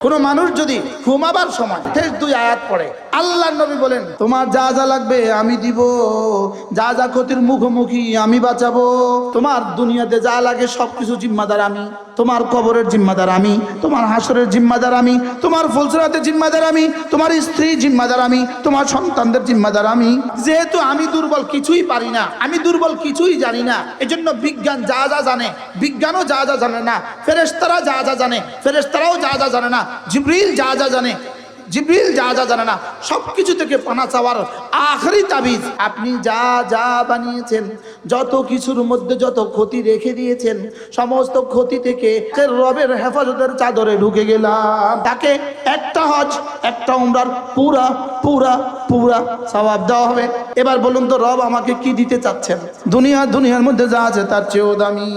কোন মানুষ যদি ঘুমাবার সময় শেষ দুই আয়াত পড়ে, আল্লাহর নবী বলেন তোমার যা যা লাগবে আমি দিব, যা যা ক্ষতির মুখোমুখি আমি বাঁচাবো, তোমার দুনিয়াতে যা লাগে সবকিছু জিম্মাদার আমি, তোমার কবরের জিম্মাদার আমি, তোমার হাসরের জিম্মাদার আমি, তোমার ফুলসরাতের জিম্মাদার আমি, তোমার স্ত্রী জিম্মাদার আমি, তোমার সন্তানদের জিম্মাদার আমি। যেহেতু আমি দুর্বল, কিছুই পারি না, আমি দুর্বল, কিছুই জানি না, এজন্য বিজ্ঞান যা যা জানে বিজ্ঞানও যা যা জানে না, ফেরেশতারা যা যা জানে ফেরেশতারাও যা যা জানে না, জিবরিল যা যা জানে জিবরিল যা যা জানে না, সবকিছু থেকে পানা চাওয়ার আখরি তাবিজ আপনি যা যা বানিয়েছেন, যত কিছুর মধ্যে যত ক্ষতি রেখে দিয়েছেন, সমস্ত ক্ষতি থেকে রবের হেফাজতের চাদরে ঢুকে গেলাম। তাকে একটা হজ একটা উমরার পুরা পুরা পুরা সওয়াব দেওয়া হবে। এবার বলুন তো রব আমাকে কি দিতে চাচ্ছেন? দুনিয়ার মধ্যে যা আছে তার চেয়েও দামি।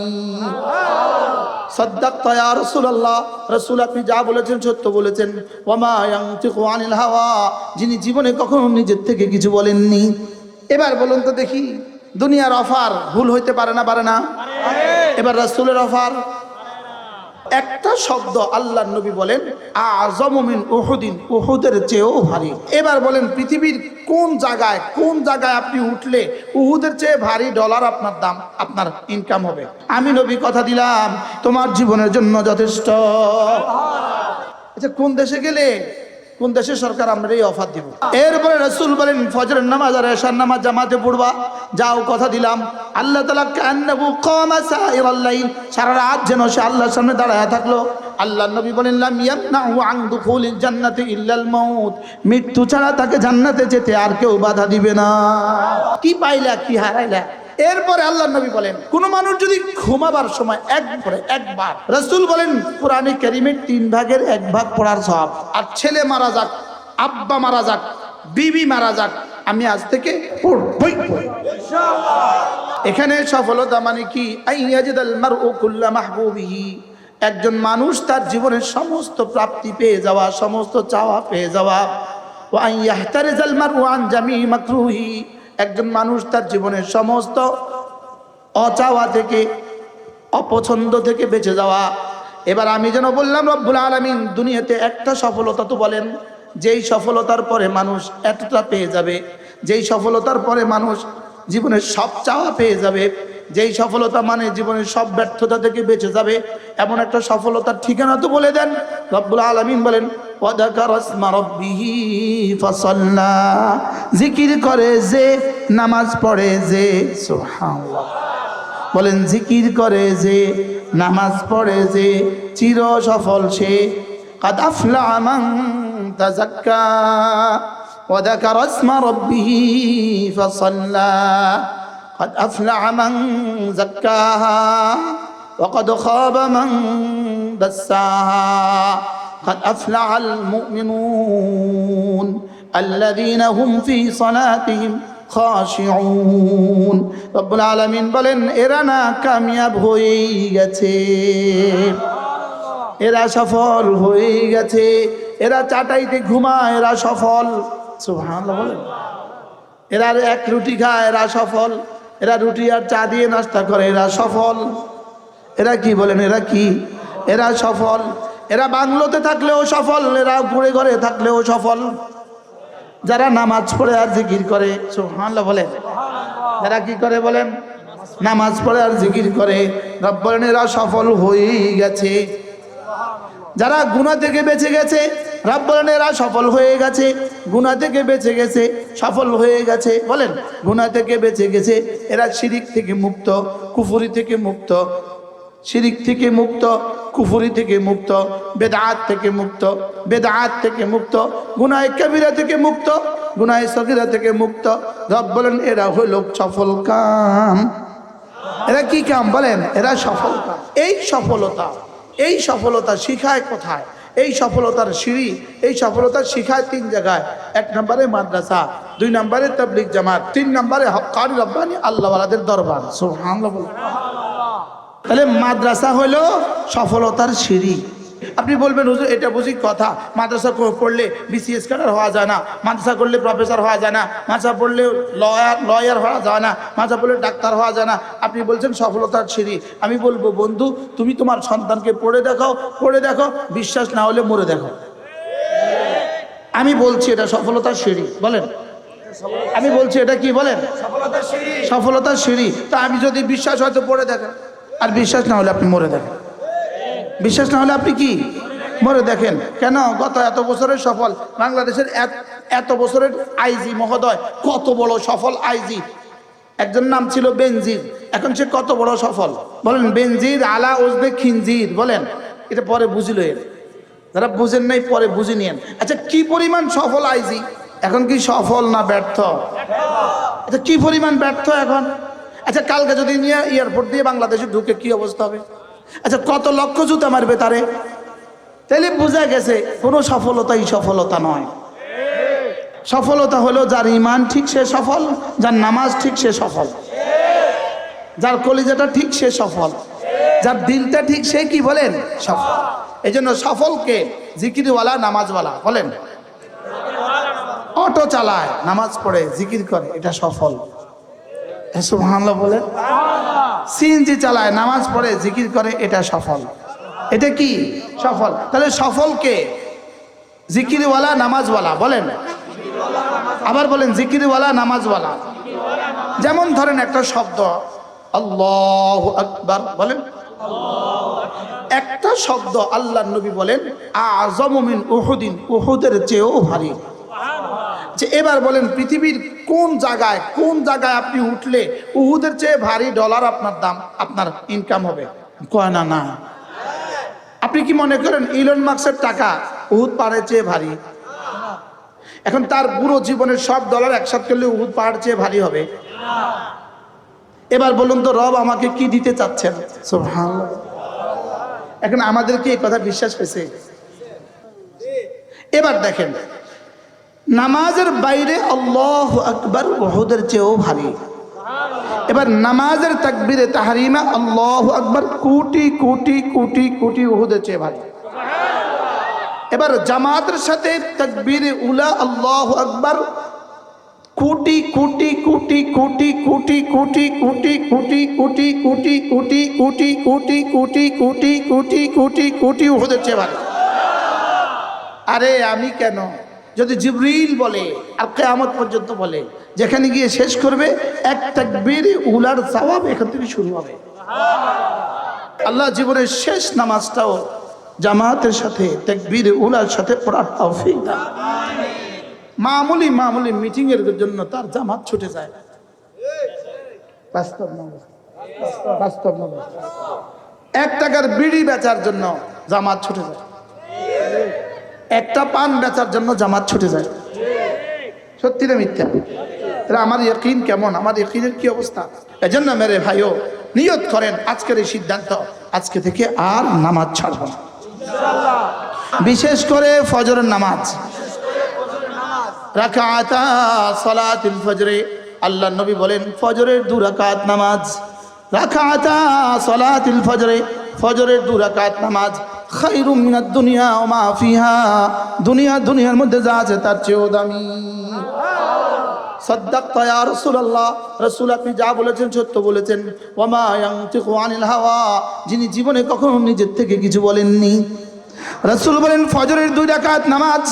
সাদ্দাক্তা ইয়া রাসূলুল্লাহ, রাসূল আপনি যা বলেছেন সত্য বলেছেন। ওয়ামা ইয়ানতিকু আনিল হাওয়া, যিনি জীবনে কখনো নিজের থেকে কিছু বলেননি। এবার বলুন তো দেখি, দুনিয়ার অফার ভুল হইতে পারে না? পারে না? এবার রাসূলের অফার একটা শব্দ আল্লাহর নবী বলেন আযমু মিন উহুদিন, উহুদের চেয়েও ভারী। এবার বলেন পৃথিবীর কোন জায়গায় আপনি উঠলে উহুদের চেয়ে ভারী ডলার আপনার দাম, আপনার ইনকাম হবে? আমি নবী কথা দিলাম তোমার জীবনের জন্য যথেষ্ট। আচ্ছা কোন দেশে গেলে, কোন দেশের সরকার আমরা এই অফার দিব? এরপরে রাসূল বলেন ফজরের নামাজ আর এশার নামাজ জামাতে পড়বা, যাও কথা দিলাম। আল্লাহ তাআলা কান্নাহু কামা সাইরাল লাইল, সারা রাত যেন সে আল্লাহর সামনে দাঁড়ায় থাকলো। আল্লাহর নবী বলেন লাম ইয়ামনাহু আন দুখুলিল জান্নাতি ইল্লাল মাউত, মৃত্যু ছাড়া তাকে জান্নাতে যেতে আর কেউ বাধা দিবে না। কি পাইলা কি হারাইলা? এরপরে আল্লাহর নবী বলেন কোন মানুষ যদি ঘুমাবার সময় একবার রাসূল বলেন কোরআনে কারীমের 3 ভাগের 1 ভাগ পড়ার সওয়াব। আর ছেলে মারা যাক, আব্বা মারা যাক, বিবি মারা যাক, আমি আজ থেকে পড়বই ইনশাআল্লাহ। এখানে সফলতা মানে কি? আইয়াজিদাল মারউ কুল্লা মাহবুবিহি, একজন মানুষ তার জীবনের সমস্ত প্রাপ্তি পেয়ে যাওয়া, সমস্ত চাওয়া পেয়ে যাওয়া। ওয়া আইয়াহতারিজাল মারউ আন জামি মাকরুহি, একজন মানুষ তার জীবনের সমস্ত অচাওয়া থেকে, অপছন্দ থেকে বেঁচে যাওয়া। এবার আমি যেন বললাম রব্বুল আলামিন দুনিয়াতে একটা সফলতা তো বলেন, যেই সফলতার পরে মানুষ এতটা পেয়ে যাবে, যেই সফলতার পরে মানুষ জীবনের সব চাওয়া পেয়ে যাবে, যেই সফলতা মানে জীবনের সব ব্যর্থতা থেকে বেঁচে যাবে, এমন একটা সফলতার ঠিকানা তো বলে দেন। রব্বুল আলামিন বলেন ওয়াযাকারা ইসমা রাব্বিহি ফাসাল্লা, জিকির করে যে, নামাজ পড়ে যে, সুবহানাল্লাহ বলেন, জিকির করে যে, নামাজ পড়ে যে, চির সফল সে। কাদ আফলাহা মান তাযাক্কা ওয়াযাকারা ইসমা রাব্বিহি ফাসাল্লা, قد أفلح من زكاها وقد خاب من دساها قد أفلح المؤمنون الذين هم في صلاتهم خاشعون। রব্বুল আলামিন বলেন এরা না কামিয়াব হয়ে গেছে, এরা সফল হয়ে গেছে, এরা চাটাইতে ঘুমায় এরা সফল। সুবহানাল্লাহ বলেন। এরা এক রুটি খায় এরা সফল, এরা রুটি আর চা দিয়ে নাস্তা করে এরা সফল। এরা কি বলেন? এরা কি? এরা সফল। এরা বাংলোতে থাকলেও সফল, এরা ঘুরে ঘরে থাকলেও সফল। যারা নামাজ পড়ে আর জিকির করে, সুবহানাল্লাহ বলেন, যারা কি করে বলেন? নামাজ পড়ে আর জিকির করে, রব বলেন এরা সফল হয়েই গেছে। যারা গুনাহ থেকে বেঁচে গেছে, রব বলেন এরা সফল হয়ে গেছে। গুনাহ থেকে বেঁচে গেছে, সফল হয়ে গেছে। বলেন গুনাহ থেকে বেঁচে গেছে, এরা শিরিক থেকে মুক্ত, কুফরি থেকে মুক্ত, শিরিক থেকে মুক্ত, কুফরি থেকে মুক্ত, বেদআত থেকে মুক্ত, বেদআত থেকে মুক্ত, গুনাহ কবিরা থেকে মুক্ত, গুনাহ সগীরা থেকে মুক্ত। রব বলেন এরা হলো সফল কাম। এরা কি কাম বলেন? এরা সফল কাম। এই সফলতা শিখায় কোথায়? এই সফলতার সিঁড়ি, এই সফলতা শিখায় 3 জায়গায়। 1 নম্বরে মাদ্রাসা, 2 নম্বরে তাবলীগ জামাত, 3 নম্বরে হক্কানি রব্বানি আল্লাহওয়ালাদের দরবার। সুবহানাল্লাহ। তাহলে মাদ্রাসা হলো সফলতার সিঁড়ি, আপনি বলবেন হুজুর এটা বুঝি কথা, মাদ্রাসা পড়লে বিসিএস ক্যাডার হওয়া যায় না, মাদ্রাসা করলে প্রফেসর হওয়া যায় না, মাদ্রাসা পড়লে লয়ার হওয়া যায় না, মাদ্রাসা পড়লে ডাক্তার হওয়া যায় না। আপনি বলছেন সফলতার সিঁড়ি। আমি বলবো বন্ধু, তুমি তোমার সন্তানকে পড়ে দেখো, বিশ্বাস না হলে মরে দেখো। আমি বলছি এটা সফলতার সিঁড়ি, বলেন। আমি বলছি এটা কি বলেন? সফলতার সিঁড়ি। তা আমি যদি বিশ্বাস হয়তো পড়ে দেখেন, আর বিশ্বাস না হলে আপনি মরে দেখেন। বিশ্বাস না হলে আপনি কি মরে দেখেন। কেন? গত এত বছরের সফল বাংলাদেশের এত বছরের আইজি মহোদয়, কত বড় সফল আইজি। একজন নাম ছিল বেনজির, এখন সে কত বড় সফল বলেন। বেনজির আলা ওজবে খিনজির, বলেন। এটা পরে বুঝিল, যারা বুঝেন নাই পরে বুঝে নিয়েন। আচ্ছা, কি পরিমাণ সফল আইজি, এখন কি সফল না ব্যর্থ? আচ্ছা, কি পরিমাণ ব্যর্থ এখন? আচ্ছা, কালকে যদি নিয়ে এয়ারপোর্ট দিয়ে বাংলাদেশে ঢুকে কি অবস্থা হবে? আচ্ছা, কত লক্ষ জুতা মারবে তারে? তাহলে বোঝা গেছে কোনো সফলতাই সফলতা নয়। সফলতা হলো যার ইমান ঠিক সে সফল, যার নামাজ ঠিক সে সফল, যার কলিজাটা ঠিক সে সফল, যার দিলটা ঠিক সে কি বলেন সফল। এই জন্য সফলকে জিকিরওয়ালা নামাজওয়ালা বলেন। অটো চালায়, নামাজ পড়ে, জিকির করে, এটা সফল। সুবহানাল্লাহ বলেন। সিএনজি চালায়, নামাজ পড়ে, জিকির করে, এটা সফল। এটা কি সফল? তাহলে সফলকে জিকিরওয়ালা নামাজওয়ালা বলেন। আবার বলেন, জিকিরওয়ালা নামাজওয়ালা। যেমন ধরেন একটা শব্দ আল্লাহু আকবার বলেন, একটা শব্দ আল্লাহর নবী বলেন আযমু মিন উহুদিন, উহুদের চেয়েও ভারী। যে এবার বলেন পৃথিবীর কোন জায়গায় আপনি উঠলে উহুদের চেয়ে ভারী ডলার আপনার দাম, আপনার ইনকাম হবে? কয় না না। আপনি কি মনে করেন ইলন মাস্কের টাকা উহুদ পাহাড়ের চেয়ে ভারী? এখন তার পুরো জীবনের সব ডলার একসাথে করলে উহুদ পাহাড় চেয়ে ভারী হবে? এবার বলুন তো, রব আমাকে কি দিতে চাচ্ছেন? সুবহানাল্লাহ। এখন আমাদের কি এই কথা বিশ্বাস হয়েছে? এবার দেখেন, নামাজের বাইরে আল্লাহু আকবার উহুদের চেয়েও ভারী। এবার নামাজের তাকবীরে তাহরিমা আল্লাহু আকবার কোটি কোটি কোটি কোটি উহুদের চেয়ে ভারী। এবার জামাতের সাথে তাকবীরে উলা আল্লাহু আকবার কোটি কোটি কোটি কোটি কোটি কোটি কোটি কোটি কোটি কোটি কোটি কোটি কোটি কোটি কোটি কোটি কোটি কোটি উহুদের চেয়ে ভারী। আরে আমি কেন? যদি জিবরিল বলে আর কিয়ামত পর্যন্ত বলে, যেখানে গিয়ে শেষ করবে এক তাকবীর উলার সওয়াব এখান থেকে শুরু হবে। আল্লাহ জীবনের শেষ নামাজটাও জামাতের সাথে তাকবীর উলার সাথে পড়ার তৌফিক দান। মামুলি মিটিং এর জন্য তার জামাত ছুটে যায়। বাস্তব না? 1 টাকার বিড়ি বেচার জন্য জামাত ছুটে যায়, একটা পান বেচার জন্য জামাত ছুটে যায়। সত্যি না মিথ্যা? তাহলে আমার ইয়াকিন কেমন, আমার ইয়াকিনের কি অবস্থা? এজন্য মেরে ভাইও নিয়ত করেন আজকের এই সিদ্ধান্ত, আজকে থেকে আর নামাজ ছাড়ব না। বিশেষ করে ফজরের নামাজ, রাকাতা সালাতুল ফজরে। আল্লাহ নবী বলেন ফজরের 2 রাকাত নামাজ, রাকাতা সালাতুল ফজরে, ফজরের 2 রাকাত নামাজ খায়রুম মিনাদ দুনিয়া ওয়া মা ফিহা, দুনিয়ার মধ্যে যা আছে তার চেয়েও দামি। সাদ্দাকতা ইয়া রাসূলুল্লাহ, রাসূল আপনি যা বলেছেন সত্য বলেছেন। ওয়া মা ইয়ানতিকু আনিল হাওয়া, যিনি জীবনে কখনো নিজের থেকে কিছু বলেননি। রাসূল বলেন ফজরের 2 রাকাত নামাজ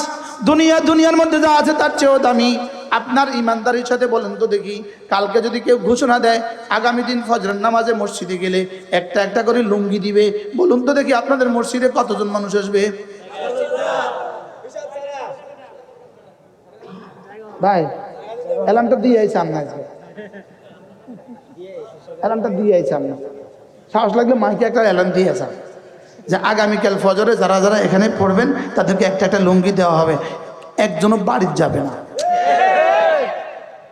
দুনিয়ার মধ্যে যা আছে তার চেয়েও দামি। আপনার ইমানদারির সাথে বলেন তো দেখি, কালকে যদি কেউ ঘোষণা দেয় আগামী দিন ফজরের নামাজে মসজিদে গেলে একটা করে লুঙ্গি দিবে, বলুন তো দেখি আপনাদের মসজিদে কতজন মানুষ আসবে? ভাই অ্যালার্মটা দিয়ে আইছে আমরা, অ্যালার্মটা দিয়ে আইছে আমরা, সাহস লাগলে মাইকে একটা অ্যালার্ম দিয়ে আসা যে আগামীকাল ফজরে যারা যারা এখানে পড়বেন তাদেরকে একটা লুঙ্গি দেওয়া হবে, একজনও বাড়ির যাবে না।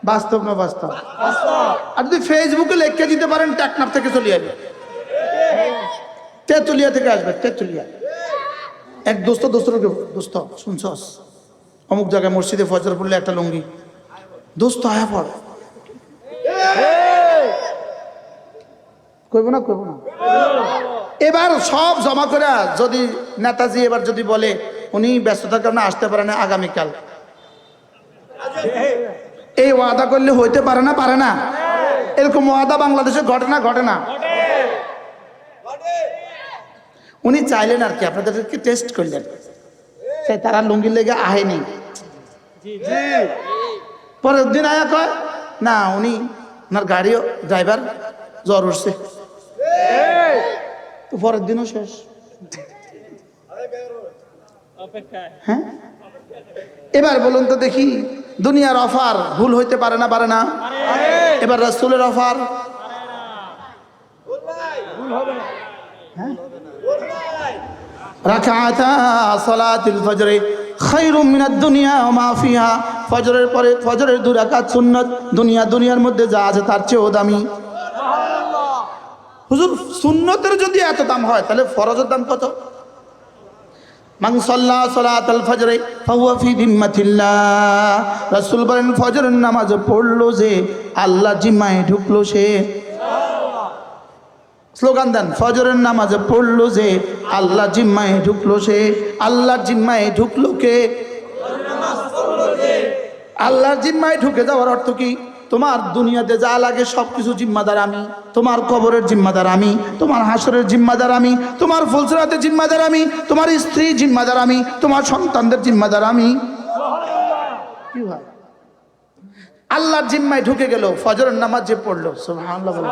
বাস্তব না বাস্তব? আর যদি ফেসবুকে লিখে দিতে পারেন টেকনাফ থেকে চলে আসবে, তেঁতুলিয়া থেকে আসবে, তেঁতুলিয়া। এক দোস্ত শুনছস অমুক জায়গায় মসজিদে ফজর পড়লে একটা লুঙ্গি, দোস্ত আয়া পড়, কইব না এবার সব জমা করে যদি নেতাজি এবার যদি বলে উনি ব্যস্ততার কারণে আসতে পারে না আগামীকাল, এই ওয়াদা করলে হইতে পারে না? পারে না? এরকম ওয়াদা বাংলাদেশে ঘটে না? ঘটে না? উনি চাইলেন আর কি, আপনাদেরকে টেস্ট করলেন, তাই তারা লুঙ্গির লেগে আহেনি। পরের দিন আয়া কয় না উনি ওনার গাড়িও ড্রাইভার জ্বর উঠছে, তো পরের দিনও শেষ। হ্যাঁ, এবার বলুন তো দেখি, দুনিয়ার অফার ভুল হইতে পারে না? পারে না? এবার রাসূলের অফার রাকাতা সালাতুল ফজর খায়রুম মিনাদ দুনিয়া ওয়া মা ফিহা, ফজরের পরে ফজরের 2 রাকাত সুন্নাত, দুনিয়ার মধ্যে যা আছে তার চেয়েও দামি। হুজুর সুন্নতের যদি এত দাম হয় তাহলে ফরজের দাম কত? মান সাল্লা সালাতাল ফজর ফাহুয়া ফি যিম্মাতিল্লাহ, রাসূল বলেন ফজরের নামাজ পড়লো যে আল্লাহ জিম্মায় ঢুকলো সে। স্লোগান দেন, ফজরের নামাজ পড়লো যে আল্লাহ জিম্মায় ঢুকলো সে। আল্লাহর জিম্মায় ঢুকলো কে? আল্লাহর জিম্মায় ঢুকে যাওয়ার অর্থ কি? তোমার দুনিয়াতে যা লাগে সবকিছু জিম্মাদার আমি, তোমার কবরের জিম্মাদার আমি, তোমার হাসরের জিম্মাদার আমি, তোমার ফুলসরাতের জিম্মাদার আমি, তোমার স্ত্রী জিম্মাদার আমি, তোমার সন্তানদের জিম্মাদার আমি। কি ভাই, আল্লাহর জিম্মায় ঢুকে গেল ফজরের নামাজ যে পড়লো, সুবহানাল্লাহ বলেন।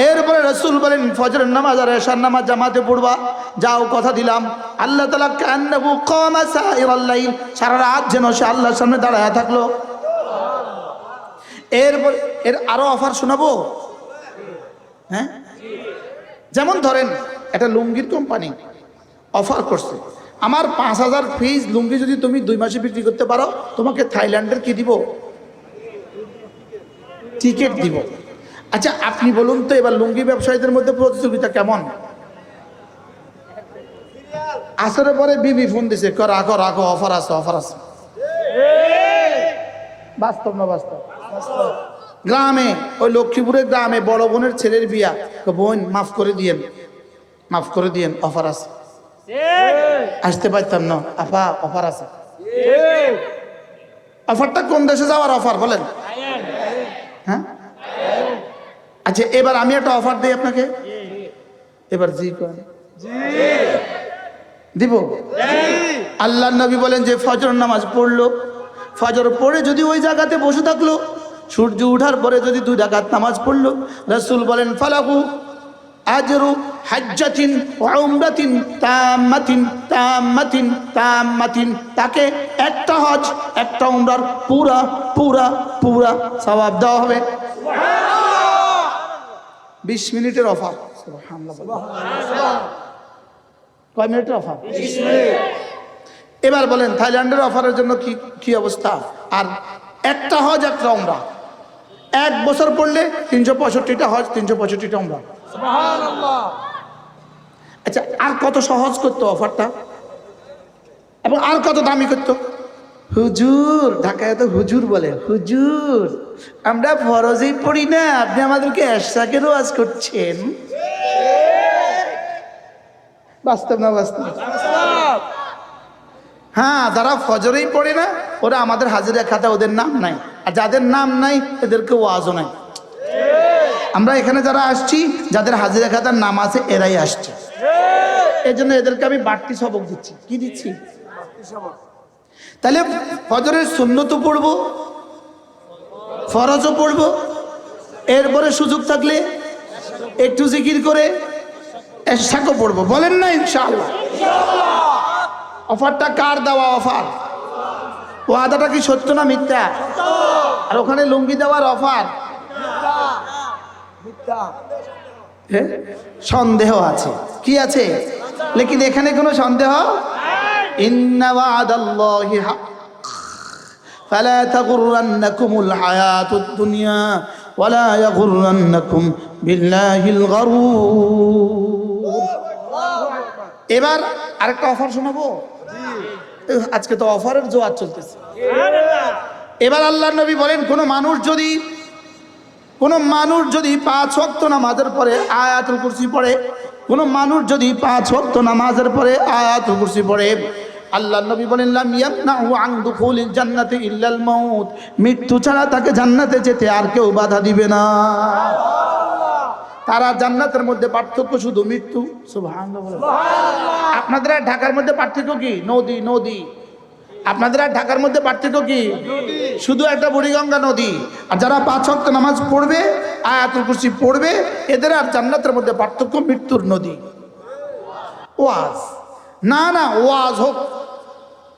এরপরে রাসূল বলেন ফজরের নামাজ আর এশার নামাজ জামাতে পড়বা, যাও কথা দিলাম আল্লাহ তাআলা কান্নাহু কামা সাইরাল লাইল, সারা রাত যেন সে আল্লাহর সামনে দাঁড়ায় থাকলো। এরপর এর আরো অফার শোনাবো। হ্যাঁ, যেমন ধরেন একটা লুঙ্গির কোম্পানি অফার করছে, আমার 5000 ফিজ লুঙ্গি যদি তুমি 2 মাসে বিক্রি করতে পারো তোমাকে থাইল্যান্ডের কি দিব? টিকিট দিব। আচ্ছা আপনি বলুন তো এবার লুঙ্গি ব্যবসায়ীদের মধ্যে প্রতিযোগিতা কেমন? আসরের পরে বিবি ফোন দিছে, রাখো রাখো অফার আছে, অফার আছে। বাস্তব না বাস্তব? গ্রামে ওই লক্ষ্মীপুরের গ্রামে বড় বোনের ছেলের বিয়া, বোন মাফ করে দিয়েন, মাফ করে দিয়েন, অফার আছে। আসতে পারতাম না আপা, অফার আছে। অফারটা কোন দেশে যাওয়ার অফার বলেন? হ্যাঁ, আচ্ছা এবার আমি একটা অফার দিই আপনাকে, এবার জি করেন, দিব। আল্লাহর নবী বলেন যে ফজর নামাজ পড়লো, ফজর পড়ে যদি ওই জায়গাতে বসে থাকলো, সূর্য ওঠার পরে যদি 2 রাকাত নামাজ পড়লো, রাসূল বলেন ফালাহু আজরু হাজ্জাতিন ওয়া উমরাতিন তাম্মাতিন তাম্মাতিন তাম্মাতিন, তাকে একটা হজ একটা উমরার পুরা পুরা পুরা সওয়াব দেওয়া হবে। সুবহানাল্লাহ, 20 মিনিটের অফার। সুবহানাল্লাহ, কয় মিনিটের অফার? 20 মিনিট। এবার বলেন থাইল্যান্ডের অফারের জন্য কি কি অবস্থা? আর একটা হজ একটা উমরা, 1 বছর পড়লে 365টা হজ 365টা উমরা। সুবহানাল্লাহ। আচ্ছা আর কত সহজ করতো অফারটা, এবং আর কত দামি করতো? হুজুর, ঢাকায় তো হুজুর বলে, হুজুর আমরা ফরজেই পড়ি না, আপনি আমাদেরকে এশরাকের ওয়াজ করছেন। বাস্তব না বাস্তব? হ্যাঁ, যারা ফজরেই পড়ে না ওরা আমাদের হাজিরা খাতা ওদের নাম নাই, আর যাদের নাম নাই এদেরকে ওয়াজও নাই। আমরা এখানে যারা আসছি যাদের হাজিরা খাতার নাম আছে এরাই আসছে, এই জন্য এদেরকে আমি বাড়তি সবক দিচ্ছি। কি দিচ্ছি? তাহলে ফজরের সুন্নতও পড়বো, ফরজও পড়বো, এরপরে সুযোগ থাকলে একটু জিকির করে এশরাকও পড়বো। বলেন না ইনশাআল্লাহ? অফারটা কার দেওয়া অফার? ওয়াদাটা কি সত্য না মিথ্যা? আর ওখানে লুঙ্গি দেওয়ার অফার সন্দেহ আছে। কি আছে? লেকিন এখানে কোনো সন্দেহ, ইন্না ওয়াদাল্লাহি হক ফালা তাগুররান্নাকুমুল হায়াতুদ দুনিয়া ওয়ালা ইয়াগুররান্নাকুম বিল্লাহিল গারুর। এবার আরেকটা অফার শোনাবো। আজকে তো অফারের জোয়ার চলতেছে। এবার আল্লাহর নবী বলেন কোন মানুষ যদি 5 ওয়াক্ত নামাজের পরে আয়াতুল কুরসি পড়ে, কোনো মানুষ যদি 5 ওয়াক্ত নামাজের পরে আয়াতুল কুরসি পড়ে, আল্লাহ নবী বলেন লাম ইয়ামনাহু আন দুখুলিল জান্নাতি ইল্লাল মাউত, মৃত্যু ছাড়া তাকে জান্নাতে যেতে আর কেউ বাধা দিবে না। তারা জান্নাতের মধ্যে পার্থক্য শুধু মৃত্যু। সুবহানাল্লাহ বলেন। আপনাদের আর ঢাকার মধ্যে পার্থক্য কি? নদী নদী। আপনাদের আর ঢাকার মধ্যে পার্থক্য কি? শুধু একটা বুড়িগঙ্গা নদী। আর যারা 5 ওয়াক্ত নামাজ পড়বে, আয়াতুল কুরসি পড়বে, এদের আর জান্নাতের মধ্যে পার্থক্য মৃত্যুর নদী। ওয়াজ না, না ওয়াজ হোক,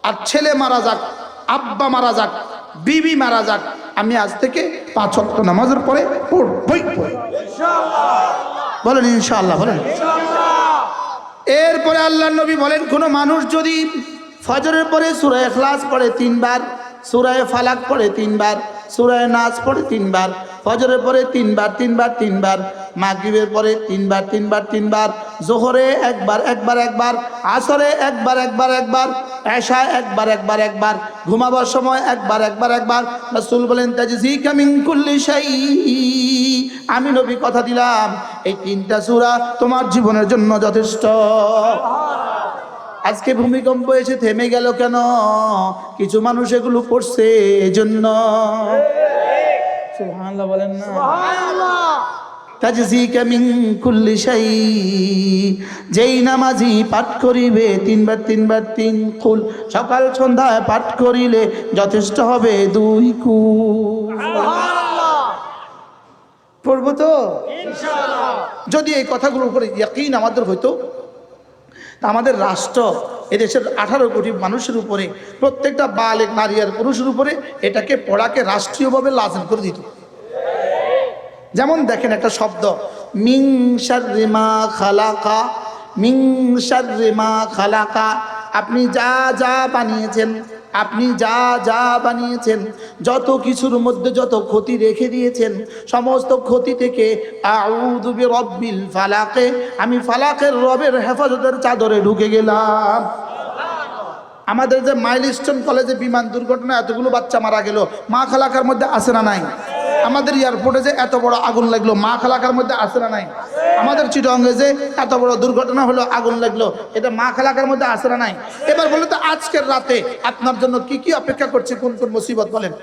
আর ছেলে মারা যাক, আব্বা মারা যাক, বিবি মারা যাক, আমি আজ থেকে 5 ওয়াক্ত নামাজের পরে পড়বই। বলেন ইনশাআল্লাহ, বলেন। এরপরে আল্লাহর নবী বলেন, কোনো মানুষ যদি ফজরের পরে সূরা ইখলাস পড়ে 3 বার, সূরা ফালাক পড়ে 3 বার, সূরা নাস পড়ে 3 বার, ফজরের পরে 3 বার 3 বার 3 বার, মাগরিবের পরে 3 বার 3 বার 3 বার, জোহরে একবার একবার একবার, আসরে একবার একবার একবার, এশা একবার একবার একবার, ঘুমাবার সময় একবার একবার একবার। রাসূল বলেন তাজজিকা মিন কুল্লি শাই, আমি নবী কথা দিলাম এই 3টা সূরা তোমার জীবনের জন্য যথেষ্ট। আজকে ভূমিকম্প এসে থেমে গেল কেন? কিছু মানুষ এগুলো পড়ছে এজন্য। সুবহানাল্লাহ বলেন না। সুবহানাল্লাহ। তাজজিকা মিন কুল্লি শাই, যেই নামাজি পাঠ করিবে 3 বার 3 বার 3 কুল, সকাল সন্ধ্যায় পাঠ করিলে যথেষ্ট হবে 2 কুল। সুবহানাল্লাহ। পড়ব তো ইনশাআল্লাহ। যদি এই কথাগুলোর উপরে ইয়াকিন আমাদের হইতো, আমাদের রাষ্ট্র এদেশের 18 কোটি মানুষের উপরে, প্রত্যেকটা বালেগ নারী আর পুরুষের উপরে এটাকে পড়াকে রাষ্ট্রীয়ভাবে লাজিম করে দিত। যেমন দেখেন একটা শব্দ, মিন শাররি মা খালাকা, মিন শাররি মা খালাকা, আপনি যা যা বানিয়েছেন, আপনি যা যা বানিয়েছেন, যত কিছুর মধ্যে যত ক্ষতি রেখে দিয়েছেন, সমস্ত ক্ষতি থেকে আউযু বিরাব্বিল ফালাকে, আমি ফালাকের রবের হেফাজতের চাদরে ঢুকে গেলাম। আমাদের যে মাইলস্টোন কলেজে বিমান দুর্ঘটনা এতগুলো বাচ্চা মারা গেল, মা খালাকার মধ্যে আছে না নাই? আমাদের এয়ারপোর্টে যে এত বড় আগুন লাগলো, মা খালাকার মধ্যে আছে না নাই? আমাদের চিটাগাংয়ে যে এত বড় দুর্ঘটনা হলো, আগুন লাগলো, এটা মা খালাকার মধ্যে আছে না নাই? এবার বলে তো আজকের রাতে আপনার জন্য কি কি অপেক্ষা করছে, কোন কোন মুসিবত বলেন?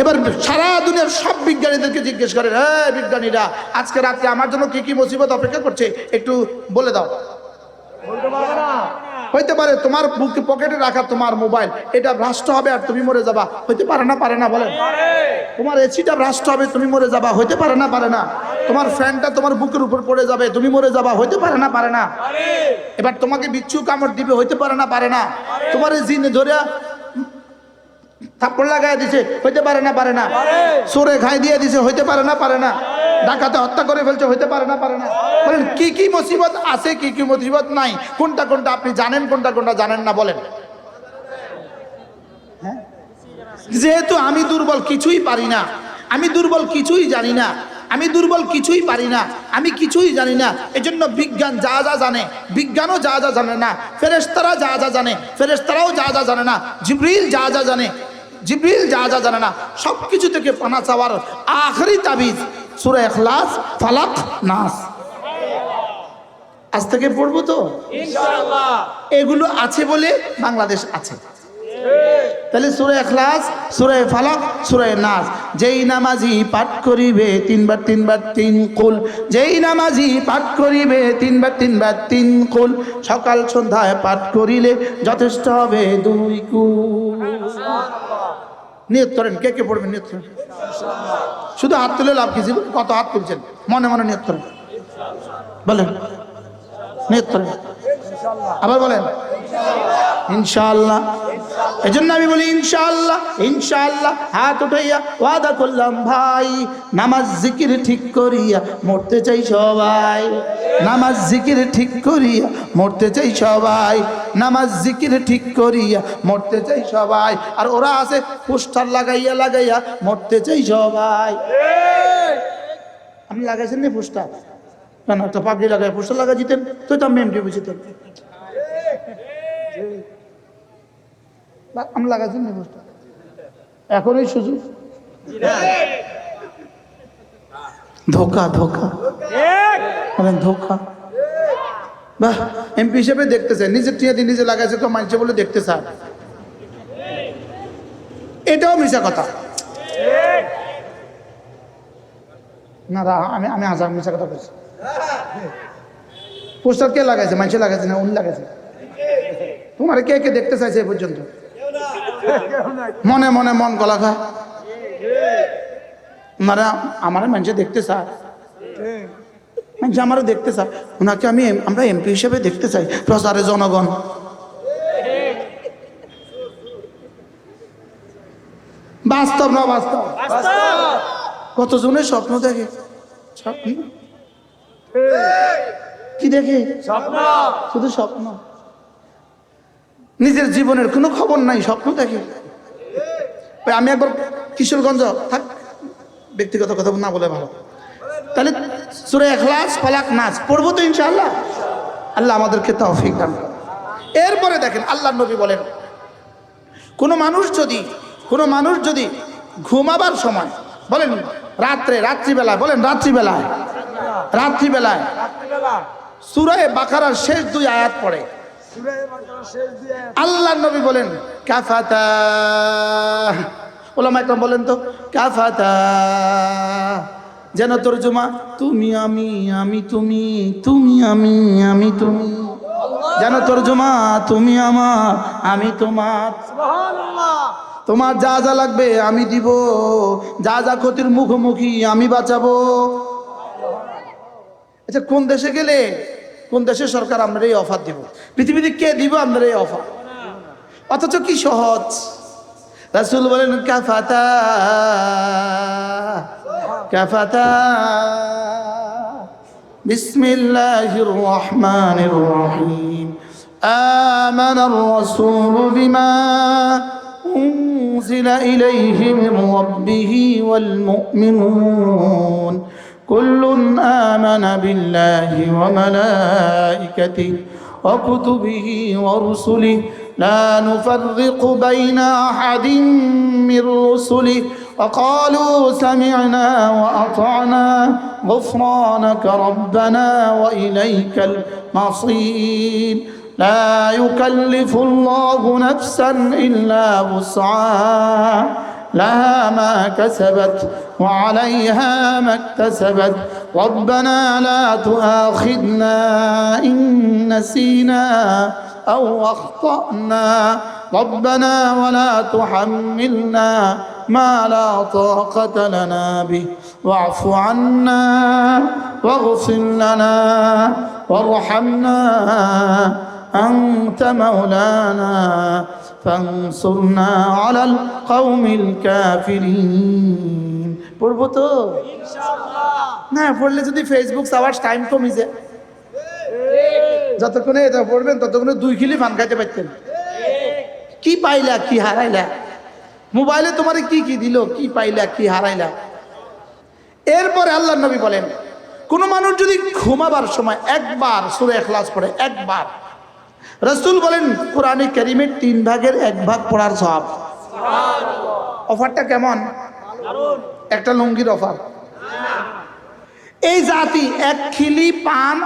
এবার সারা দুনিয়ার সব বিজ্ঞানীদেরকে জিজ্ঞেস করেন, হ্যাঁ বিজ্ঞানীরা, আজকে রাতে আমার জন্য কি কি মুসিবত অপেক্ষা করছে একটু বলে দাও। বলতে পারবে না। হইতে পারে তোমার বুকে পকেটে রাখা তোমার মোবাইল এটা ভ্রষ্ট হবে আর তুমি মরে যাবা, হইতে পারে না? পারে না বলেন? তোমার এসিটা ভ্রষ্ট হবে, তুমি মরে যাবা, হইতে পারে না? পারে না? তোমার ফ্যানটা তোমার বুকের উপর পড়ে যাবে, তুমি মরে যাবা, হইতে পারে না? পারে না? এবার তোমাকে বিচ্ছু কামড় দিবে, হইতে পারে না? পারে না? তোমার জিন ধরে থাপ্পড় লাগাই দিছে, হইতে পারে না? পারে না? সরে খাই দিয়ে দিছে, হইতে পারে না? পারে না? ডাকাতে হত্যা করে ফেলছে, হইতে পারে না? পারে না? বলেন কি কি মুসিবত আছে, কি কি মুসিবত নাই, কোনটা কোনটা আপনি জানেন, কোনটা কোনটা জানেন না বলেন? হ্যাঁ, যেহেতু আমি দুর্বল, কিছুই পারি না, আমি দুর্বল, কিছুই জানি না, আমি দুর্বল, কিছুই পারি না, আমি কিছুই জানি না, এজন্য বিজ্ঞান যা যা জানে, বিজ্ঞানও যা যা জানে না, ফেরেশতারা যা যা জানে, ফেরেশতারাও যা যা জানে না, জিবরিল যা যা জানে, জিবরিল যা যা জানে না, সব কিছু থেকে পানা চাওয়ার আখেরি তাবিজ সূরা ইখলাস, ফালাক, নাস। আজ থেকে পড়বো তো ইনশাআল্লাহ। এগুলো আছে বলে বাংলাদেশ আছে। তাহলে সূরা ইখলাস, সূরা ফালাক, সূরা নাস, যেই নামাজি পাঠ করিবে 3 বার 3 বার 3 কুল, যেই নামাজি পাঠ করিবে 3 বার 3 বার 3 কুল, সকাল সন্ধ্যায় পাঠ করিলে যথেষ্ট হবে 2 কুল। নিয়ত করেন, কে কে পড়বেন? নিয়ত করেন। শুধু হাত তুলে লাভ কি? কত হাত তুলছেন? মনে মনে নিয়ত করেন, বলেন নিয়ত করেন, আবার বলেন ইনশাআল্লাহ। এজন্য আমি বলি ইনশাআল্লাহ, ইনশাআল্লাহ। হাত উঠাইয়া ওয়াদা করলাম ভাই, নামাজ জিকির ঠিক করিয়া মরতে চাই সবাই, নামাজ জিকির ঠিক করিয়া মরতে চাই সবাই, নামাজ জিকির ঠিক করিয়া মরতে চাই সবাই। আর ওরা আছে পোস্টার লাগাইয়া লাগাইয়া মরতে চাই সবাই। আপনি লাগাইছেন না পোস্টার? কেন একটা পাগড়ি লাগাই পোস্টার লাগাই দিতেন তো, আমি এমডি বুঝিতেন। আমি লাগাইছেন না পোস্টার? এখনই সুযোগ। ধোকা ধোকা বলেন ধোকা। বাহ, এমপি হিসেবে দেখতে চায়, নিজের টিয়া দিয়ে নিজে লাগাইছে তো মানছে বলে দেখতে চায়, এটাও মিশা কথা। না আমি আমি আজার মিশা কথা বলছি। পোস্টার কে লাগাইছে? মানুষে লাগাইছে না উনি লাগাইছে? তোমার কে কে দেখতে চাইছে এ পর্যন্ত? মনে মনে মন গলা খা মানে আমার মানুষে দেখতে চায়, মানুষ আমারও দেখতে চায়, ওনাকে আমরা এমপি হিসেবে দেখতে চাই প্রচারে জনগণ। বাস্তব না বাস্তব? কতজনের স্বপ্ন দেখে, স্বপ্ন কি দেখে? স্বপ্ন, শুধু স্বপ্ন, নিজের জীবনের কোনো খবর নাই, স্বপ্ন দেখে। আমি একবার কিশোরগঞ্জ, থাক ব্যক্তিগত কথা না বলে ভালো, তাহলে সূরা ইখলাস ফালাক নাস পড়বো তো ইনশাআল্লাহ। আল্লাহ আমাদেরকে তৌফিক দান করেন। এরপরে দেখেন আল্লাহর নবী বলেন, কোনো মানুষ যদি ঘুমাবার সময়, বলেন রাত্রিবেলায়, বলেন রাত্রিবেলায় সূরা বাকারার শেষ 2 আয়াত পড়ে, আল্লাহর নবী বলেন কাফাতা, ওলামা একরাম বলেন তো কাফাতা, যেন তরজমা তুমি আমি, আমি তুমি, তুমি আমি, আমি তুমি, যেন তরজমা তুমি আমার, আমি তোমার। তোমার যা যা লাগবে আমি দিব, যা যা ক্ষতির মুখোমুখি আমি বাঁচাবো। আচ্ছা, কোন দেশে গেলে কোন দেশের সরকার আপনার এই অফার দিব? পৃথিবীতে কে দিব আপনার এই অফার? অথচ কি সহজ। রাসূল বলেন কাফাতা কাফাতা, বিসমিল্লাহির রহমানির রহিম, আমানার রাসূলু বিমা উনজিলা ইলাইহি মির রাব্বিহি ওয়াল মুমিনুন কুল্লুন আমানা বিল্লাহি ওয়া মালাইকাতিহি ওয়া কুতুবিহি ওয়া রুসুলিহি লা নুফাররিকু বাইনা আহাদিন মির রুসুলিহি وقالوا سمعنا وأطعنا غفرانك ربنا وإليك المصير لا يكلف الله نفسا إلا وسعها لها ما كسبت وعليها ما اكتسبت ربنا لا تؤاخذنا إن نسينا أو أخطأنا ربنا ولا تحملنا ما لا طاقة لنا به واعف عنا واغفر لنا وارحمنا أنت مولانا فانصرنا على القوم الكافرين। পড়বো তো না? পড়লে যদি ফেসবুক সাওয়ার্স টাইম কমে যায়, যতক্ষণে এটা পড়বেন ততক্ষণে 2 কিলি পান খাইতে পারতেন। কি পাইলা কি হারাইলা? মোবাইলে তোমার কি কি দিল, কি পাইলা কি হারাইলা? এরপরে আল্লাহর নবী বলেন, কোন মানুষ যদি ঘুমাবার সময় একবার সূরা ইখলাস পড়ে, একবার, রাসূল বলেন কোরআনে কারীমের 3 ভাগের 1 ভাগ পড়ার সওয়াব। সুবহানাল্লাহ। অফারটা কেমন? দারুণ, একটা লুঙ্গির অফার। এই জাতি 1 খিলি পান,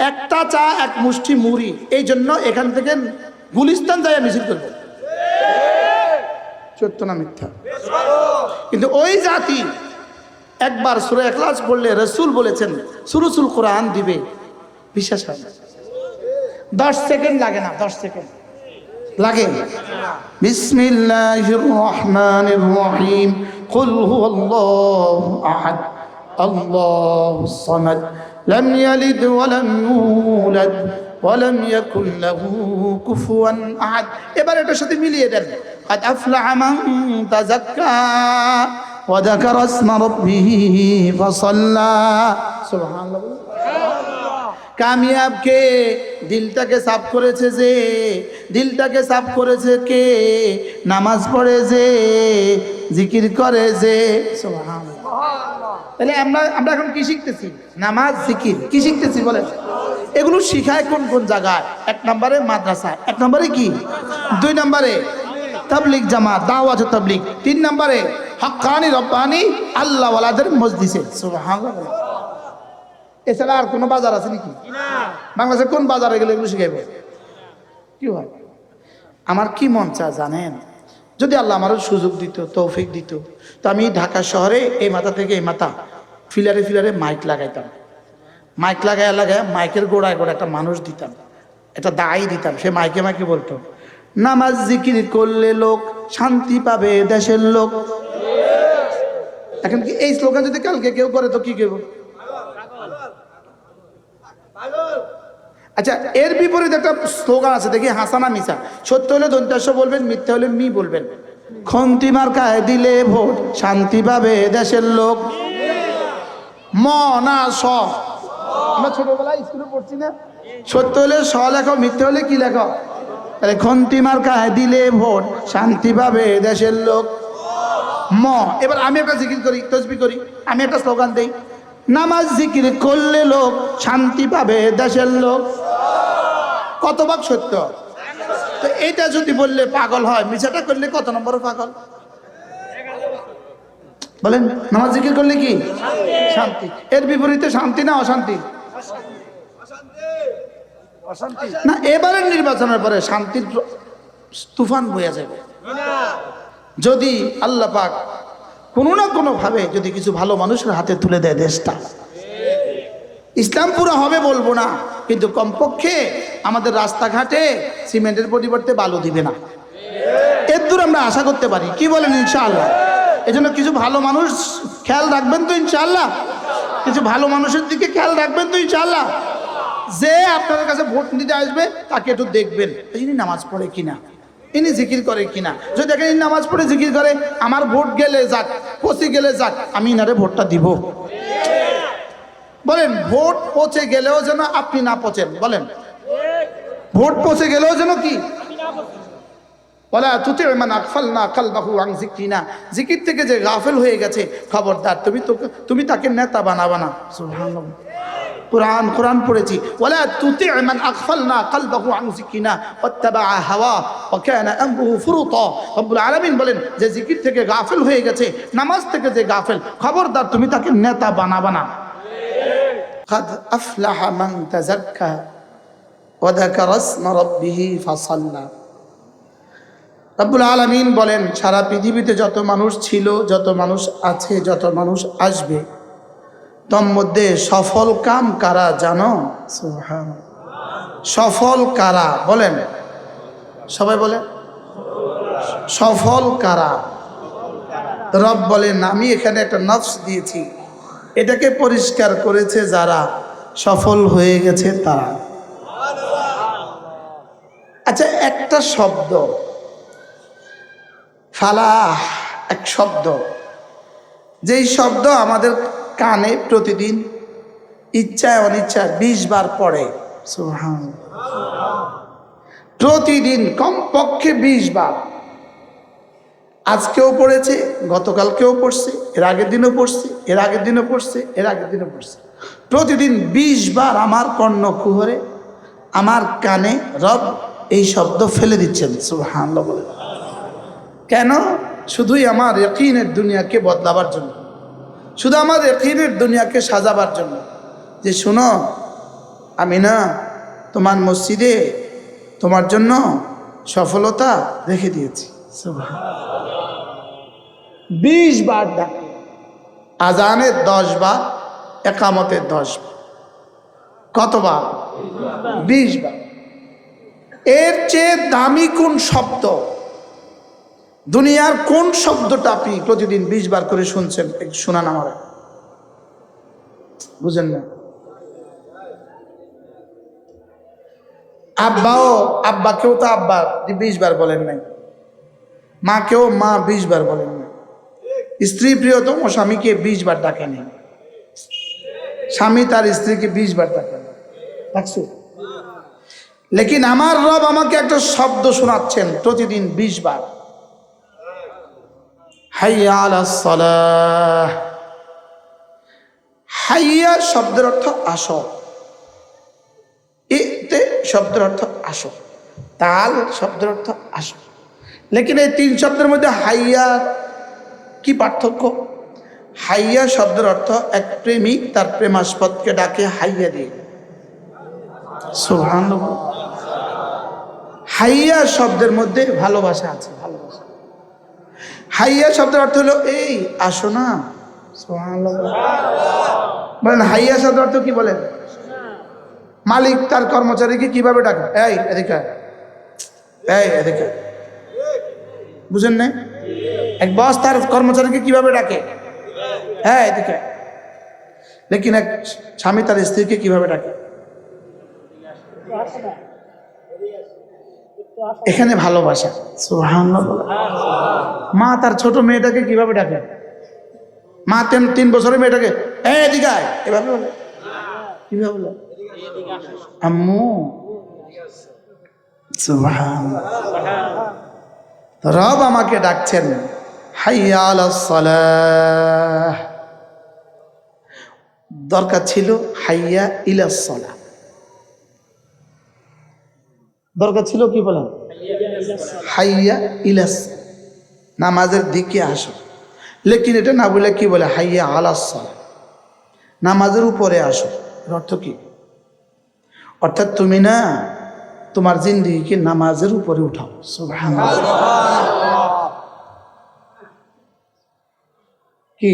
একটা চা, 1 মুষ্টি মুড়ি, এই জন্য এখান থেকে গুলিস্তান যায় মিছিল করবে। সত্য না মিথ্যা? কিন্তু ওই জাতি একবার সূরা ইখলাস পড়লে রাসূল বলেছেন সুরুসুল কোরআন দিবে। বিশ্বাস হয় না? 10 সেকেন্ড লাগে না, 10 সেকেন্ড লাগে। বিসমিল্লাহির রহমানির রহিম, কুল হুয়াল্লাহু আহাদ আল্লাহুস সামাদ লাম ইয়ালিদ ওয়া লাম ইউলাদ ওয়া লাম ইয়াকুল লাহু কুফুয়ান আহাদ। এবার এটার সাথে মিলিয়ে দেন, قد أفلح من تزكى وذكر اسم ربه فصلى। সুবহান আল্লাহ। কামিয়াব কে? দিলটাকে সাফ করেছে যে, দিলটাকে সাফ করেছে কে? নামাজ পড়ে যে, জিকির করে যে। সুবহানাল্লাহ। তাহলে আমরা এখন কি শিখতেছি? নামাজ, জিকির। কি শিখতেছি বলেন? এগুলো শিখায় কোন কোন জায়গায়? 1 নম্বরে মাদ্রাসায়, 1 নম্বরে কি, 2 নম্বরে তাবলীগ জামাত, দাওয়াত তাবলীগ, 3 নম্বরে হাক্কানি রব্বানি আল্লাহওয়ালাদের মজলিসে। সুবহানাল্লাহ। এছাড়া আর কোনো বাজার আছে নাকি? বাংলাদেশে কোন বাজারে গেলে এগুলো শিখাইব? কি হয়? আমার কি মন চা জানেন, যদি আল্লাহ আমারও সুযোগ দিত, তৌফিক দিত, তো আমি ঢাকা শহরে এই মাথা থেকে এই মাথা ফিলারে ফিলারে মাইক লাগাইতাম। মাইক লাগায় মাইকের গোড়ায় গোড়া একটা মানুষ দিতাম, একটা দায়ী দিতাম। সে মাইকে মাইকে বলতো, নামাজ জিকির করলে লোক শান্তি পাবে দেশের লোক। এখন কি এই স্লোগান যদি কালকে কেউ করে তো কি কেউ? আচ্ছা, এর বিপরীতে একটা স্লোগান আছে দেখি, হাসানা মিসা। সত্য হলে দন্তাস্য বলবেন, মিথ্যা হলে মি বলবেন। খন্তি মার্কায় দিলে ভোট শান্তি পাবে দেশের লোক। ম না স? আমরা ছোটবেলায় স্কুলে পড়ছি না, সত্য হলে স লেখো, মিথ্যা হলে কি লেখো? তাহলে খন্তি মার্কায় দিলে ভোট শান্তি পাবে দেশের লোক। ম। এবার আমি একটা জিকির করি, তসবিহ করি, আমি একটা স্লোগান দেই, নামাজ জিকির করলে লোক শান্তি পাবে দেশের লোক। কত ভাগ সত্য? তো এইটা যদি বললে পাগল হয়, মিছাটা করলে কত নম্বর পাগল? বলেন, নামাজ জিকির করলে কি শান্তি? এর বিপরীতে শান্তি না অশান্তি? না, এবারের নির্বাচনের পরে শান্তির তুফান বয়ে যাবে যদি আল্লাহ পাক কোনো না কোনো ভাবে যদি কিছু ভালো মানুষের হাতে তুলে দেয় দেশটা। ইসলাম পুরো হবে বলবো না, কিন্তু কমপক্ষে আমাদের রাস্তাঘাটে সিমেন্টের পরিবর্তে বালু দিবে না, এর দূর আমরা আশা করতে পারি। কি বলেন ইনশাআল্লাহ? এজন্য কিছু ভালো মানুষ খেয়াল রাখবেন তো ইনশাআল্লাহ? কিছু ভালো মানুষের দিকে খেয়াল রাখবেন তো ইনশাআল্লাহ? যে আপনাদের কাছে ভোট নিতে আসবে তাকে একটু দেখবেন, ইনি নামাজ পড়ে কিনা, ইনি জিকির করে কিনা। যদি দেখেন ইনি নামাজ পড়ে জিকির করে, আমার ভোট গেলে যাক, পচে গেলে যাক, আমি ইনারে ভোটটা দিব। বলেন, ভোট পচে গেলেও যেন আপনি না পচেন। বলেন, ভোট পচে গেলেও যেন কি বলা, তুতিউ মান আগফালনা কলবাহু আন যিকরিনা, জিকির থেকে যে গাফেল হয়ে গেছে, খবরদার তুমি তাকে নেতা বানাবা না। সুবহানাল্লাহ। কোরআন পড়েছি, ওয়ালা তুতিউ মান আগফালনা কলবাহু আন যিকরিনা ওয়াত্তাবা হাওয়া ওয়া কানা আমরুহু ফুরুতা। রব্বুল আলামিন বলেন, যে জিকির থেকে গাফেল হয়ে গেছে, নামাজ থেকে যে গাফেল, খবরদার তুমি তাকে নেতা বানাবা না। قد أفلح من تزكى وذكر اسم ربه فصلى। রব্বুল আলামিন বলেন, সারা পৃথিবীতে যত মানুষ ছিল, যত মানুষ আছে, যত মানুষ আসবে, তোর মধ্যে সফল কাম কারা জানো? সুবহানাল্লাহ। সফল কারা? বলেন, সবাই বলেন, সফল কারা? রব বলেন, আমি এখানে একটা নফস দিয়েছি, এটাকে পরিষ্কার করেছে যারা, সফল হয়ে গেছে তারা। আচ্ছা, একটা শব্দ ফালাহ, এক শব্দ, যেই শব্দ আমাদের কানে প্রতিদিন ইচ্ছায় অনিচ্ছায় 20 বার পড়ে। সুবহানাল্লাহ। প্রতিদিন কমপক্ষে 20 বার। আজকেও পড়েছে, গতকালকেও পড়ছে, এর আগের দিনও পড়ছে, এর আগের দিনও পড়ছে, এর আগের দিনও পড়ছে। প্রতিদিন 20 বার আমার কর্ণকুহরে, আমার কানে রব এই শব্দ ফেলে দিচ্ছেন। সুবহানাল্লাহ বলে। কেন? শুধুই আমার ইয়াকিনের দুনিয়াকে বদলাবার জন্য, শুধু আমার ইয়াকিনের দুনিয়াকে সাজাবার জন্য। যে শোনো, আমি না তোমার মসজিদে তোমার জন্য সফলতা রেখে দিয়েছি। সুবহানাল্লাহ। 20 বার ডাকে, আজানের 10 বার, একামতের 10 বার। কতবার? 20 বার। এর চেয়ে দামি কোন শব্দ, দুনিয়ার কোন শব্দটা আপনি প্রতিদিন 20 বার করে শুনছেন? একটু শোনান আমার। বুঝেন না? আব্বাকেও তো আব্বা 20 বার বলেন নাই, মাকেও মা 20 বার বলেন নাই, স্ত্রী প্রিয়তম স্বামীকে 20 বার ডাকেন, স্বামী তার স্ত্রীকে 20 বার ডাকেন, দেখছো? লেকিন আমার রব আমাকে একটা শব্দ শোনাচ্ছেন প্রতিদিন 20 বার। হাইয়া আলাস সালাহ। হাইয়া শব্দের অর্থ আসো, ইতে শব্দের অর্থ আসো, তাল শব্দের অর্থ আসো। লেকিন এই 3 শব্দের মধ্যে হাইয়া কি পার্থক্য? হাইয়া শব্দের অর্থ এক প্রেমিক তার প্রেমাস্পদকে ডাকে হাইয়া দিয়ে। সুবহানাল্লাহ। হাইয়া শব্দের মধ্যে ভালোবাসা আছে, ভালোবাসা। হাইয়া শব্দের অর্থ হলো এই আসো না। সুবহানাল্লাহ বলেন। হাইয়া শব্দের অর্থ কি বলেন? মালিক তার কর্মচারীকে কিভাবে ডাকে? এই এদিকে, এই এদিকে। বুঝেন না? এক বস তার কর্মচারীকে কিভাবে ডাকে? হ্যাঁ এদিকে। লেকিন এক স্বামী তার স্ত্রীকে কিভাবে ডাকে? এখানে ভালোবাসা। সুবহানাল্লাহ। মা তার ছোট মেয়েটাকে কিভাবে ডাকে? মা 3 বছরের মেয়েটাকে এই এদিকে আয় এভাবে বলে। কিভাবে বলে? আম্মু। সুবহানাল্লাহ। রব আমাকে ডাকছেন হাইয়া আলাস সালাহ। দরকার ছিল হাইয়া ইলাস সালাহ। দরকার ছিল কি বলেন? হাইয়া ইলাস, নামাজের দিকে আসো। লেকিন এটা না বলে কি বলে? হাইয়া আলাস সালাহ, নামাজের উপরে আসো। এর অর্থ কি? অর্থাৎ তুমি না তোমার জিন্দেগিকে নামাজের উপরে উঠাও। সুবহানাল্লাহ। কি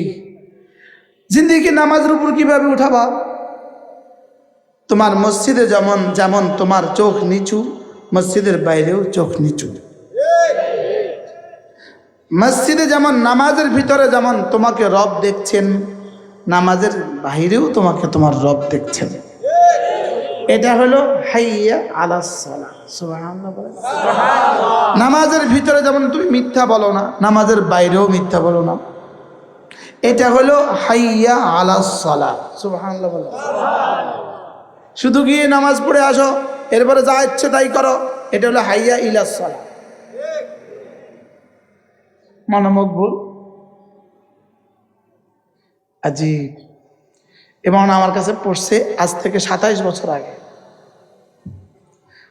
জিন্দেগিকে নামাজের উপর কিভাবে উঠাবা? তোমার মসজিদে যেমন যেমন তোমার চোখ নিচু, মসজিদের বাইরেও চোখ নিচু। মসজিদে যেমন নামাজের ভিতরে যেমন তোমাকে রব দেখছেন, নামাজের বাইরেও তোমাকে তোমার রব দেখছেন। এটা হলো হাইয়া আলাস সালাহ। সুবহানাল্লাহ। নামাজের ভিতরে যেমন তুমি মিথ্যা বলো না, নামাজের বাইরেও মিথ্যা বলো না। এটা হলো হাইয়া আলাস সালাহ। সুবহানাল্লাহ। শুধু গিয়ে নামাজ পড়ে আসো, এরপরে যা ইচ্ছে তাই করো, এটা হলো হাইয়া ইলাস সালাহ। মনোমকবুল আজীব। এবং আমার কাছে পড়ছে আজ থেকে 27 বছর আগে।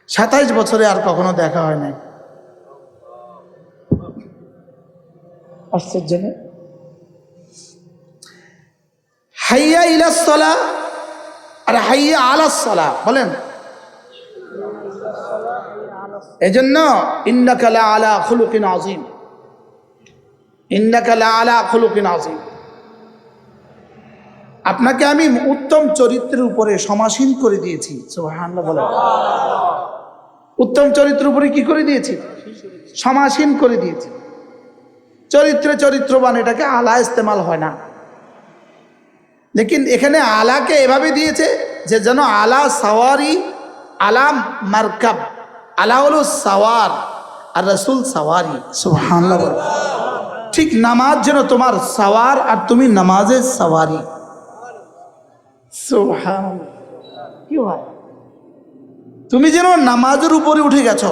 27 বছরে আর কখনো দেখা হয় নাই। আশ্চর্য না? হাইয়া ইলাস সালাহ আর হাইয়া আলাস সালাহ বলেন। এজন্য ইন্নাকা লা আলা খুলুকিন আযীম, ইন্নাকা লা আলা খুলুকিন আযীম। আপনাকে আমি উত্তম চরিত্রের উপরে সমাসীন করে দিয়েছি। সুবহানাল্লাহ বলেন। উত্তম চরিত্রের উপরে কি করে দিয়েছি? সমাসীন করে দিয়েছি। চরিত্রে চরিত্রবান, এটাকে আলা ইস্তেমাল হয় না। লেকিন এখানে আলাকে এভাবে দিয়েছে যে যেন আলা সাওয়ারি, আলা মারকাব। আলা হলো সাওয়ার আর রাসূল সাওয়ারি। সুবহানাল্লাহ বলেন। ঠিক নামাজ যেন তোমার সাওয়ার আর তুমি নামাজের সাওয়ারি। সুবহানাল্লাহ। কি হয়? তুমি যেন নামাজের উপরে উঠে গেছো,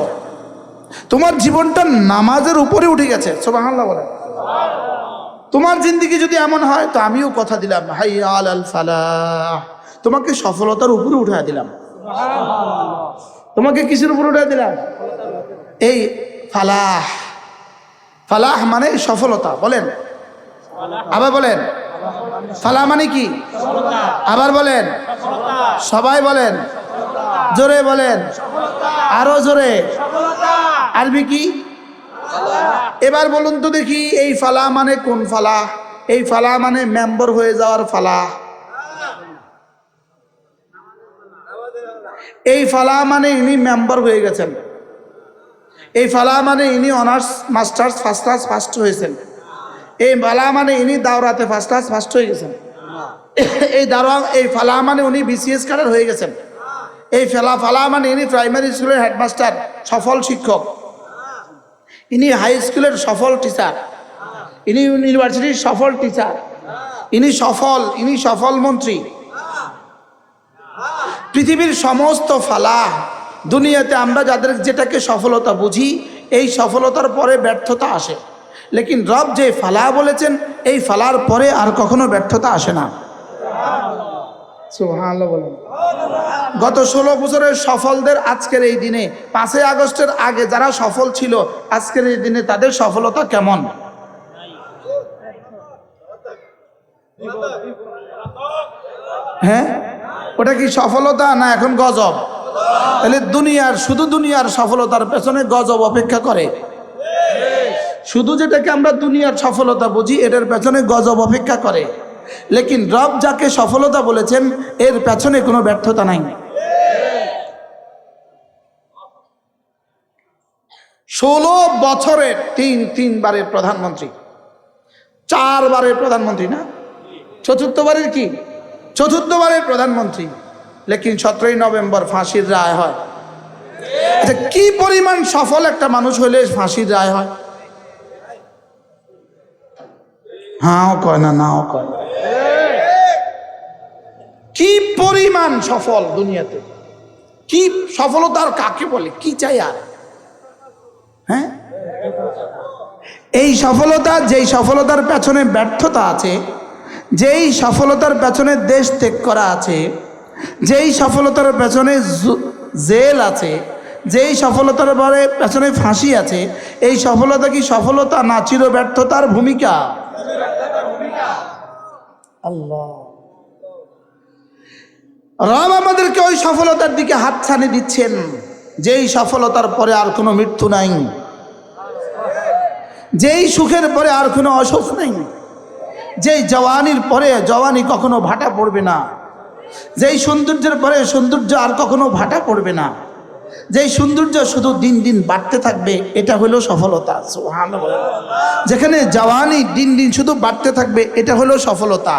তোমার জীবনটা নামাজের উপরে উঠে গেছে। সুবহানাল্লাহ বলেন। তোমার জিন্দেগি যদি এমন হয় তো আমিও কথা দিলাম হাইয়া আলাল ফালাহ, তোমাকে সফলতার উপরে উঠায় দিলাম। তোমাকে কিসের উপরে উঠায় দিলাম? এই ফালাহ। ফালাহ মানে সফলতা। বলেন, আবার বলেন। ফালাহ মানে কি? আবার বলেন, সবাই বলেন, জোরে বলেন, আরো জোরে। আরবি কি? এবার বলুন তো দেখি, এই ফালাহ মানে কোন ফালাহ? এই ফালাহ মানে মেম্বার হয়ে যাওয়ার ফালাহ। এই ফালাহ মানে ইনি মেম্বার হয়ে গেছেন। এই ফালাহ মানে ইনি honours masters first class first হয়েছেন। এই ফালাহ মানে ইনি দাওরাতে ফার্স্ট ক্লাস ফার্স্ট হয়ে গেছেন। এই ফালাহ মানে উনি বিসিএস ক্যাডার হয়ে গেছেন। এই ফালাহ মানে ইনি প্রাইমারি স্কুলের হেডমাস্টার সফল শিক্ষক, ইনি হাই স্কুলের সফল টিচার, ইনি ইউনিভার্সিটির সফল টিচার, ইনি সফল মন্ত্রী। পৃথিবীর সমস্ত ফালাহ দুনিয়াতে আমরা যাদের যেটাকে সফলতা বুঝি, এই সফলতার পরে ব্যর্থতা আসে। লেকিন রব যে ফালাহ বলেছেন, এই ফালার পরে আর কখনো ব্যর্থতা আসে না। সুবহানাল্লাহ বলেন। গত 16 বছরের সফলদের আজকের এই দিনে, 5ই আগস্টের আগে যারা সফল ছিল, আজকের এই দিনে তাদের সফলতা কেমন? হ্যাঁ, ওটা কি সফলতা না এখন গজব? তাহলে দুনিয়ার, শুধু দুনিয়ার সফলতার পেছনে গজব অপেক্ষা করে। শুধু যেটাকে আমরা দুনিয়ার সফলতা বুঝি, এটার পেছনে গজব অপেক্ষা করে। লেকিন রব যাকে সফলতা বলেছেন, এর পেছনে কোনো ব্যর্থতা নাই। 16 বছরের তিনবারের প্রধানমন্ত্রী, 4 বারের প্রধানমন্ত্রী না, চতুর্থবারের কি, চতুর্থবারের প্রধানমন্ত্রী। লেকিন 17ই নভেম্বর ফাঁসির রায় হয়। আচ্ছা, কি পরিমাণ সফল একটা মানুষ হলে ফাঁসির রায় হয়? হাও কয় না, নাও কয় না। কি পরিমাণ সফল দুনিয়াতে, কি সফলতার কাকে বলে, কি চাই আর? হ্যাঁ, এই সফলতা, যেই সফলতার পেছনে ব্যর্থতা আছে, যেই সফলতার পেছনে দেশ ত্যাগ করা আছে, যেই সফলতার পেছনে জেল আছে, যেই সফলতার পেছনে ফাঁসি আছে, এই সফলতা কি সফলতা না চির ব্যর্থতার ভূমিকা? আল্লাহ, রব আমাদেরকে ওই সফলতার দিকে হাতছানি দিচ্ছেন, যেই সফলতার পরে আর কোনো মৃত্যু নাই, যেই সুখের পরে আর কোনো অসুখ নেই, যেই জওয়ানির পরে জওয়ানি কখনো ভাটা পড়বে না, যেই সৌন্দর্যের পরে সৌন্দর্য আর কখনো ভাটা পড়বে না, যেই সৌন্দর্য শুধু দিন দিন বাড়তে থাকবে, এটা হলো সফলতা। সুবহানাল্লাহ। যেখানে জওয়ানি দিন দিন শুধু বাড়তে থাকবে, এটা হলো সফলতা।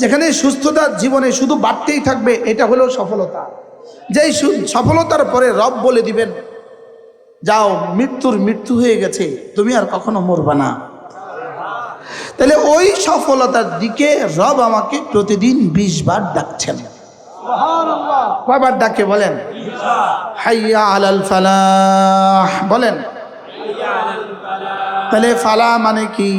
যেখানে সুস্থতা জীবনে শুধু বাড়তেই থাকবে, এটা হলো সফলতা। যেই সফলতার পরে রব বলে দিবেন, যাও, মৃত্যু হয়ে গেছে, তুমি আর কখনো মরবা না। তাহলে ওই সফলতার দিকে রব আমাকে প্রতিদিন 20 বার ডাকছেন। সুবহানাল্লাহ। কয়বার ডাকে বলেন? হাইয়া আলাল ফালাহ বলেন। তাহলে ফালাহ মানে কি?